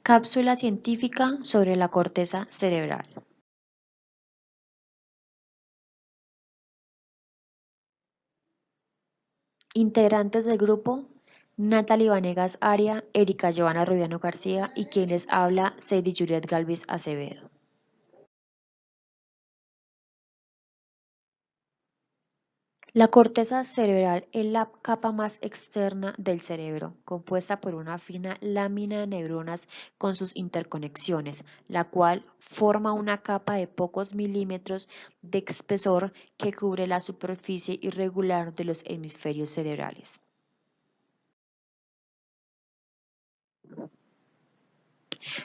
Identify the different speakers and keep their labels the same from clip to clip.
Speaker 1: Cápsula científica sobre la corteza cerebral. Integrantes del grupo: Natalie Vanegas Aria, Erika Joana Rubiano García y quien les habla, Sadie Juliet Galvis Acevedo. La corteza cerebral es la capa más externa del cerebro, compuesta por una fina lámina de neuronas con sus interconexiones, la cual forma una capa de pocos milímetros de espesor que cubre la superficie irregular de los hemisferios cerebrales.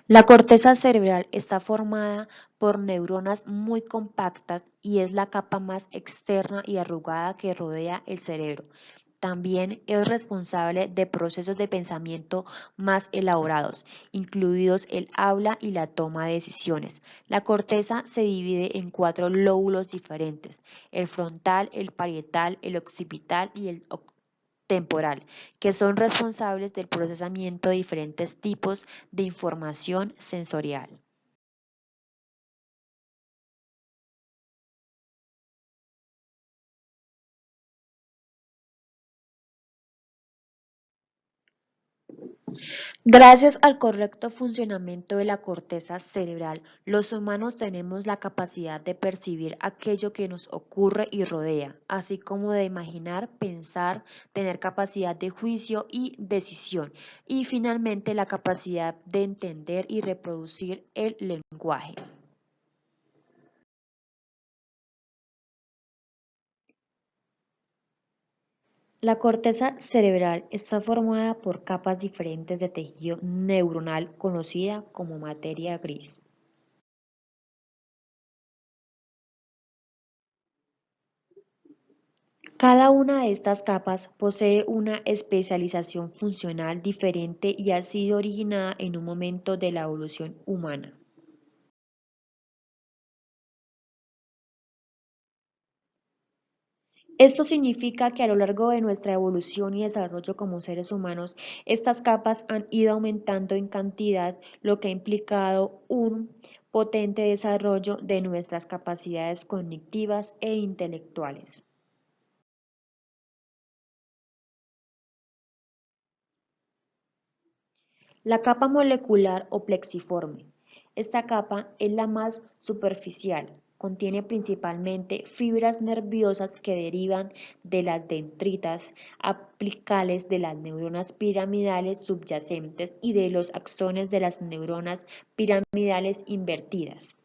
Speaker 1: La corteza cerebral está formada por neuronas muy compactas y es la capa más externa y arrugada que rodea el cerebro. También es responsable de procesos de pensamiento más elaborados, incluidos el habla y la toma de decisiones. La corteza se divide en 4 lóbulos diferentes: el frontal, el parietal, el occipital y el temporal, que son responsables del procesamiento de diferentes tipos de información sensorial. Gracias al correcto funcionamiento de la corteza cerebral, los humanos tenemos la capacidad de percibir aquello que nos ocurre y rodea, así como de imaginar, pensar, tener capacidad de juicio y decisión, y finalmente la capacidad de entender y reproducir el lenguaje. La corteza cerebral está formada por capas diferentes de tejido neuronal conocida como materia gris. Cada una de estas capas posee una especialización funcional diferente y ha sido originada en un momento de la evolución humana. Esto significa que a lo largo de nuestra evolución y desarrollo como seres humanos, estas capas han ido aumentando en cantidad, lo que ha implicado un potente desarrollo de nuestras capacidades cognitivas e intelectuales. La capa molecular o plexiforme. Esta capa es la más superficial. Contiene principalmente fibras nerviosas que derivan de las dendritas apicales de las neuronas piramidales subyacentes y de los axones de las neuronas piramidales invertidas.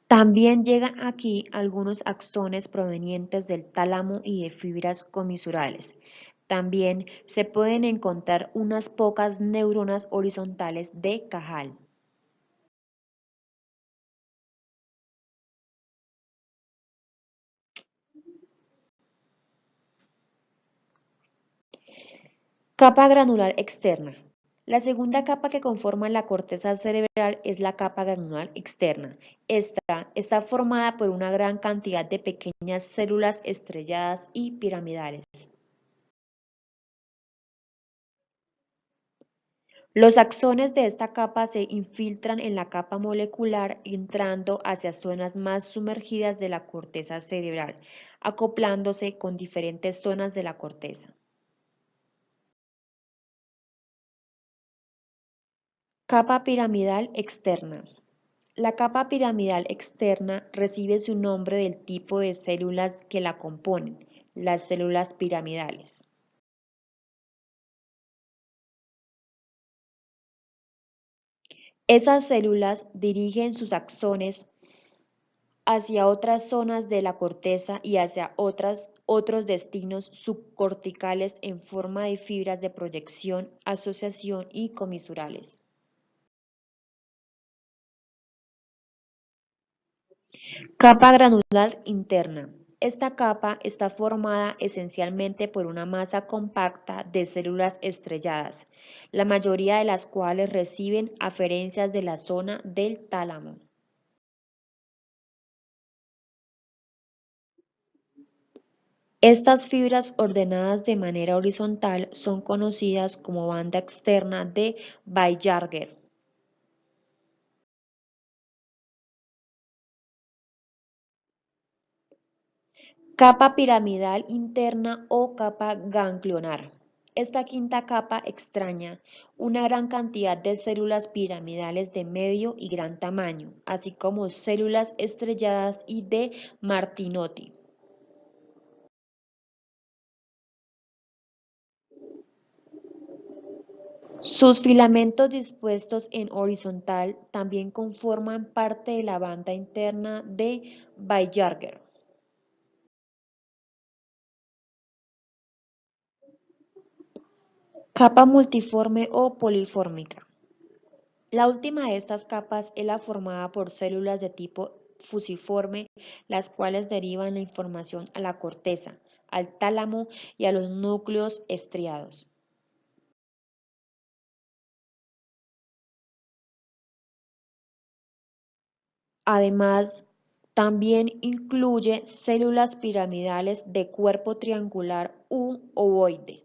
Speaker 1: También llegan aquí algunos axones provenientes del tálamo y de fibras comisurales. También se pueden encontrar unas pocas neuronas horizontales de Cajal. Capa granular externa. La segunda capa que conforma la corteza cerebral es la capa granular externa. Esta está formada por una gran cantidad de pequeñas células estrelladas y piramidales. Los axones de esta capa se infiltran en la capa molecular entrando hacia zonas más sumergidas de la corteza cerebral, acoplándose con diferentes zonas de la corteza. Capa piramidal externa. La capa piramidal externa recibe su nombre del tipo de células que la componen, las células piramidales. Esas células dirigen sus axones hacia otras zonas de la corteza y hacia otros destinos subcorticales en forma de fibras de proyección, asociación y comisurales. Capa granular interna. Esta capa está formada esencialmente por una masa compacta de células estrelladas, la mayoría de las cuales reciben aferencias de la zona del tálamo. Estas fibras ordenadas de manera horizontal son conocidas como banda externa de Baillarger. Capa piramidal interna o capa ganglionar. Esta quinta capa extraña una gran cantidad de células piramidales de medio y gran tamaño, así como células estrelladas y de Martinotti. Sus filamentos dispuestos en horizontal también conforman parte de la banda interna de Baillarger. Capa multiforme o polifórmica. La última de estas capas es la formada por células de tipo fusiforme, las cuales derivan la información a la corteza, al tálamo y a los núcleos estriados. Además, también incluye células piramidales de cuerpo triangular u ovoide.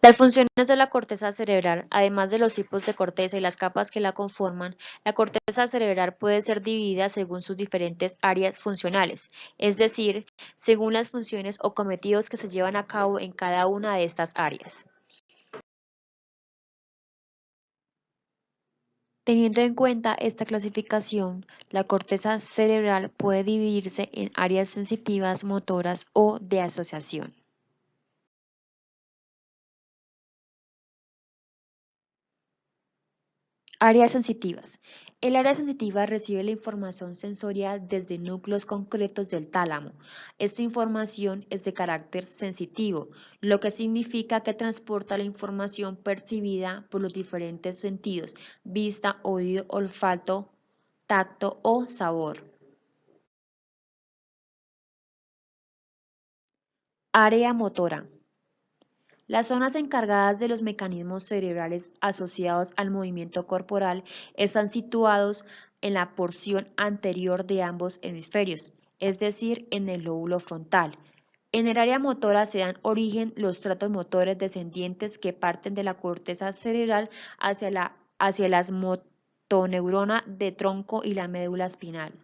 Speaker 1: Las funciones de la corteza cerebral, además de los tipos de corteza y las capas que la conforman, la corteza cerebral puede ser dividida según sus diferentes áreas funcionales, es decir, según las funciones o cometidos que se llevan a cabo en cada una de estas áreas. Teniendo en cuenta esta clasificación, la corteza cerebral puede dividirse en áreas sensitivas, motoras o de asociación. Áreas sensitivas. El área sensitiva recibe la información sensorial desde núcleos concretos del tálamo. Esta información es de carácter sensitivo, lo que significa que transporta la información percibida por los diferentes sentidos, vista, oído, olfato, tacto o sabor. Área motora. Las zonas encargadas de los mecanismos cerebrales asociados al movimiento corporal están situados en la porción anterior de ambos hemisferios, es decir, en el lóbulo frontal. En el área motora se dan origen los tratos motores descendientes que parten de la corteza cerebral hacia las motoneurona de tronco y la médula espinal.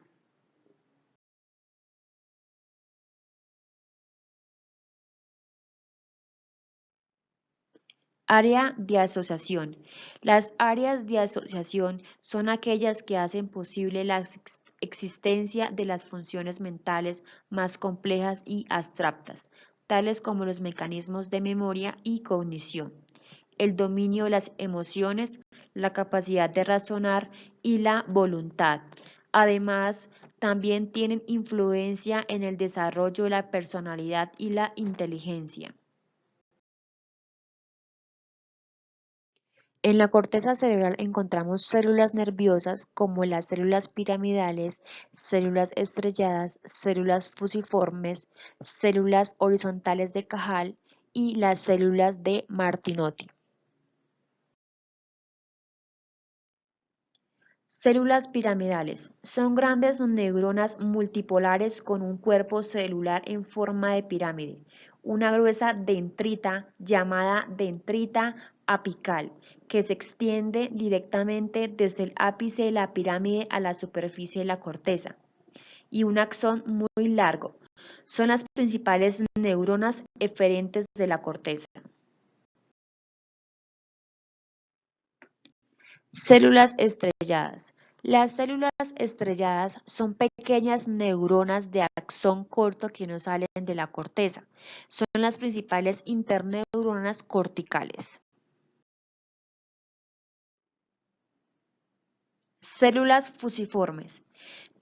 Speaker 1: Área de asociación. Las áreas de asociación son aquellas que hacen posible la existencia de las funciones mentales más complejas y abstractas, tales como los mecanismos de memoria y cognición, el dominio de las emociones, la capacidad de razonar y la voluntad. Además, también tienen influencia en el desarrollo de la personalidad y la inteligencia. En la corteza cerebral encontramos células nerviosas como las células piramidales, células estrelladas, células fusiformes, células horizontales de Cajal y las células de Martinotti. Células piramidales son grandes neuronas multipolares con un cuerpo celular en forma de pirámide, una gruesa dendrita llamada dendrita apical, que se extiende directamente desde el ápice de la pirámide a la superficie de la corteza, y un axón muy largo. Son las principales neuronas eferentes de la corteza. Células estrelladas. Las células estrelladas son pequeñas neuronas de axón corto que no salen de la corteza. Son las principales interneuronas corticales. Células fusiformes.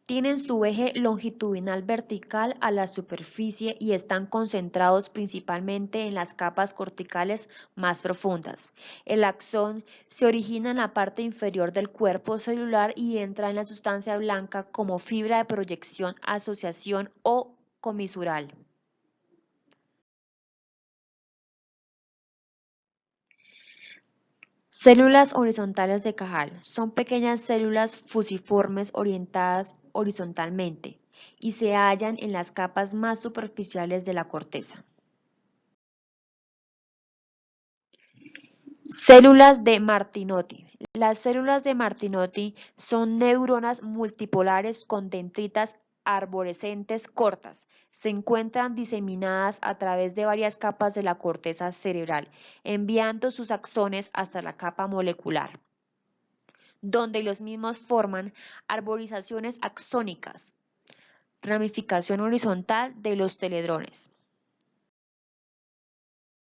Speaker 1: Tienen su eje longitudinal vertical a la superficie y están concentrados principalmente en las capas corticales más profundas. El axón se origina en la parte inferior del cuerpo celular y entra en la sustancia blanca como fibra de proyección, asociación o comisural. Células horizontales de Cajal son pequeñas células fusiformes orientadas horizontalmente y se hallan en las capas más superficiales de la corteza. Células de Martinotti. Las células de Martinotti son neuronas multipolares con dendritas arborescentes cortas. Se encuentran diseminadas a través de varias capas de la corteza cerebral, enviando sus axones hasta la capa molecular, donde los mismos forman arborizaciones axónicas, ramificación horizontal de los teledrones.